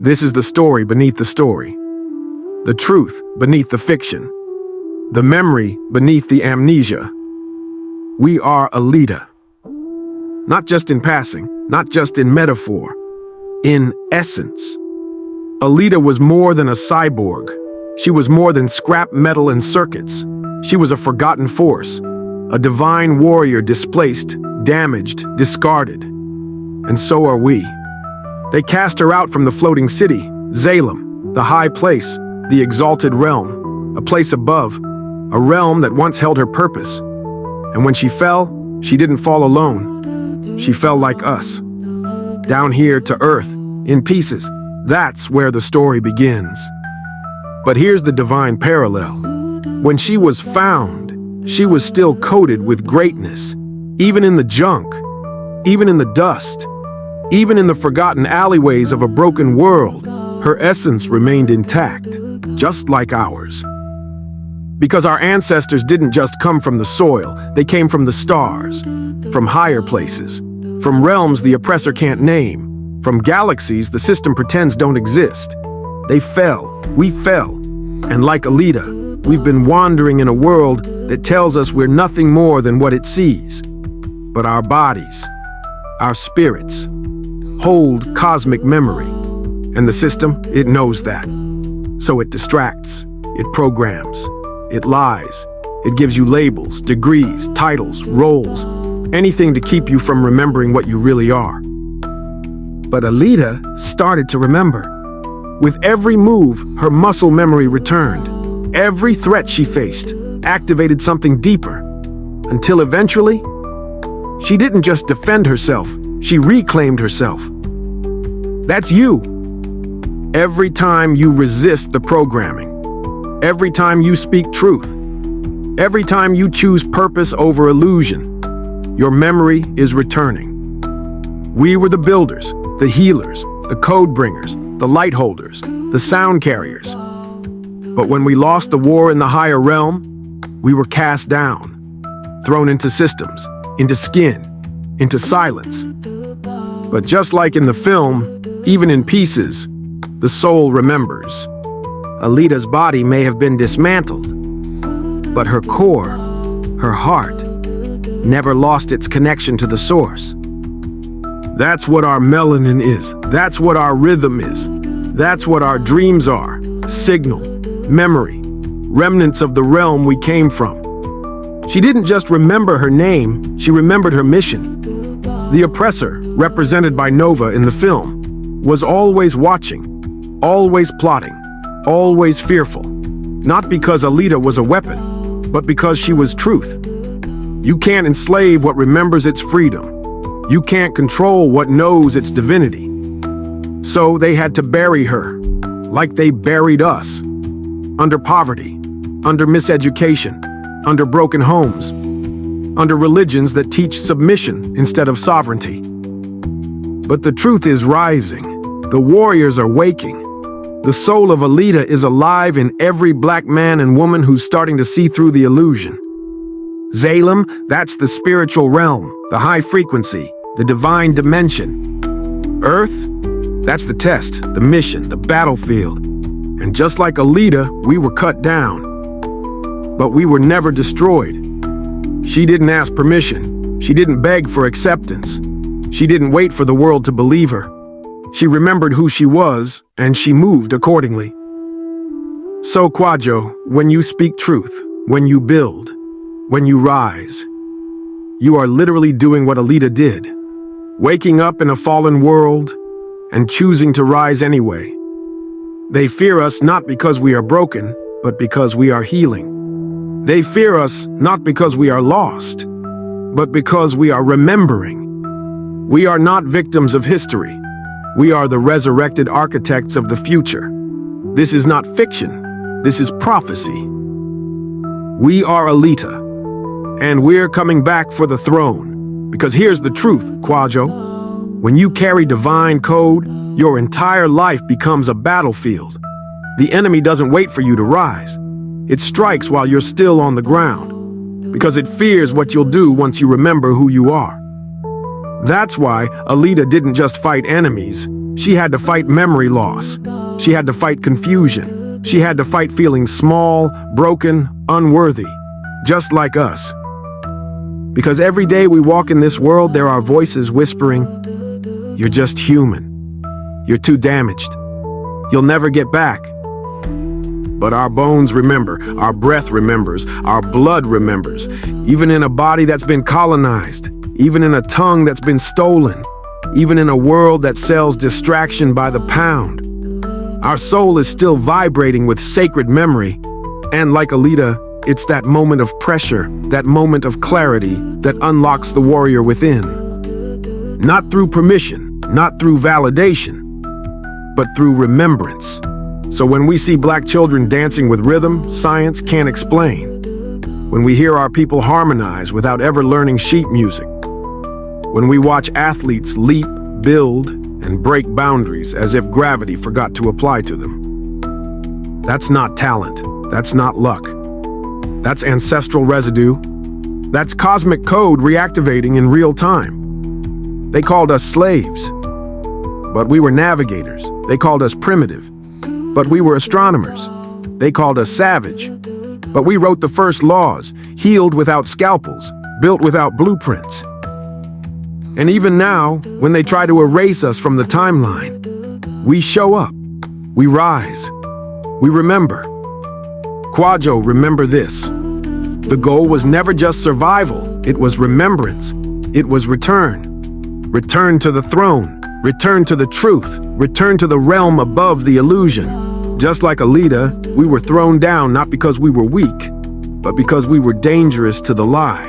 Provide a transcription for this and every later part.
This is the story beneath the story. The truth beneath the fiction. The memory beneath the amnesia. We are Alita. Not just in passing, not just in metaphor, in essence. Alita was more than a cyborg. She was more than scrap metal and circuits. She was a forgotten force, a divine warrior displaced, damaged, discarded. And so are we. They cast her out from the floating city, Zalem, the high place, the exalted realm, a place above, a realm that once held her purpose. And when she fell, she didn't fall alone. She fell like us. Down here to earth, in pieces. That's where the story begins. But here's the divine parallel. When she was found, she was still coated with greatness, even in the junk, even in the dust, even in the forgotten alleyways of a broken world. Her essence remained intact, just like ours. Because our ancestors didn't just come from the soil, they came from the stars, from higher places, from realms the oppressor can't name, from galaxies the system pretends don't exist. They fell, we fell, and like Alita, we've been wandering in a world that tells us we're nothing more than what it sees. But our bodies, our spirits, hold cosmic memory, and the system, it knows that. So it distracts, it programs, it lies, it gives you labels, degrees, titles, roles, anything to keep you from remembering what you really are. But Alita started to remember. With every move, her muscle memory returned. Every threat she faced activated something deeper, until eventually, she didn't just defend herself, she reclaimed herself. That's you. Every time you resist the programming, every time you speak truth, every time you choose purpose over illusion, your memory is returning. We were the builders, the healers, the code bringers, the light holders, the sound carriers. But when we lost the war in the higher realm, we were cast down, thrown into systems, into skin, into silence. But just like in the film, even in pieces, the soul remembers. Alita's body may have been dismantled, but her core, her heart, never lost its connection to the source. That's what our melanin is. That's what our rhythm is. That's what our dreams are. Signal, memory, remnants of the realm we came from. She didn't just remember her name, she remembered her mission. The oppressor, represented by Nova in the film, was always watching, always plotting, always fearful. Not because Alita was a weapon, but because she was truth. You can't enslave what remembers its freedom. You can't control what knows its divinity. So they had to bury her, like they buried us. Under poverty, under miseducation, under broken homes, under religions that teach submission instead of sovereignty. But the truth is rising. The warriors are waking. The soul of Alita is alive in every black man and woman who's starting to see through the illusion. Zalem, that's the spiritual realm, the high frequency, the divine dimension. Earth, that's the test, the mission, the battlefield. And just like Alita, we were cut down. But we were never destroyed. She didn't ask permission. She didn't beg for acceptance. She didn't wait for the world to believe her. She remembered who she was, and she moved accordingly. So, Kwajo, when you speak truth, when you build, when you rise, you are literally doing what Alita did, waking up in a fallen world and choosing to rise anyway. They fear us not because we are broken, but because we are healing. They fear us not because we are lost, but because we are remembering. We are not victims of history. We are the resurrected architects of the future. This is not fiction. This is prophecy. We are Alita, and we're coming back for the throne. Because here's the truth, Kwajo. When you carry divine code, your entire life becomes a battlefield. The enemy doesn't wait for you to rise. It strikes while you're still on the ground, because it fears what you'll do once you remember who you are. That's why Alita didn't just fight enemies, She had to fight memory loss. She had to fight confusion. She had to fight feeling small, broken, unworthy, just like us. Because every day we walk in this world, there are voices whispering, "You're just human. You're too damaged. You'll never get back." But our bones remember, our breath remembers, our blood remembers, even in a body that's been colonized, even in a tongue that's been stolen, even in a world that sells distraction by the pound. Our soul is still vibrating with sacred memory, and like Alita, it's that moment of pressure, that moment of clarity that unlocks the warrior within. Not through permission, not through validation, but through remembrance. So when we see black children dancing with rhythm science can't explain, when we hear our people harmonize without ever learning sheet music, when we watch athletes leap, build, and break boundaries as if gravity forgot to apply to them, that's not talent, that's not luck. That's ancestral residue. That's cosmic code reactivating in real time. They called us slaves, but we were navigators. They called us primitive, but we were astronomers. They called us savage, but we wrote the first laws, healed without scalpels, built without blueprints. And even now, when they try to erase us from the timeline, we show up, we rise, we remember. Kwajo, remember this. The goal was never just survival, it was remembrance. It was return. Return to the throne, return to the truth, return to the realm above the illusion. Just like Alita, we were thrown down not because we were weak, but because we were dangerous to the lie.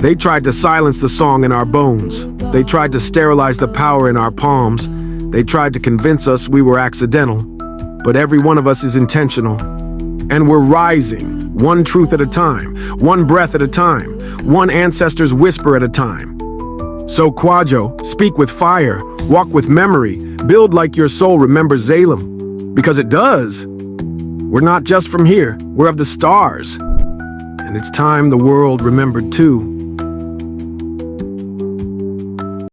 They tried to silence the song in our bones. They tried to sterilize the power in our palms. They tried to convince us we were accidental. But every one of us is intentional. And we're rising, one truth at a time, one breath at a time, one ancestor's whisper at a time. So Kwajo, speak with fire, walk with memory, build like your soul remembers Zalem. Because it does. We're not just from here, we're of the stars. And it's time the world remembered too.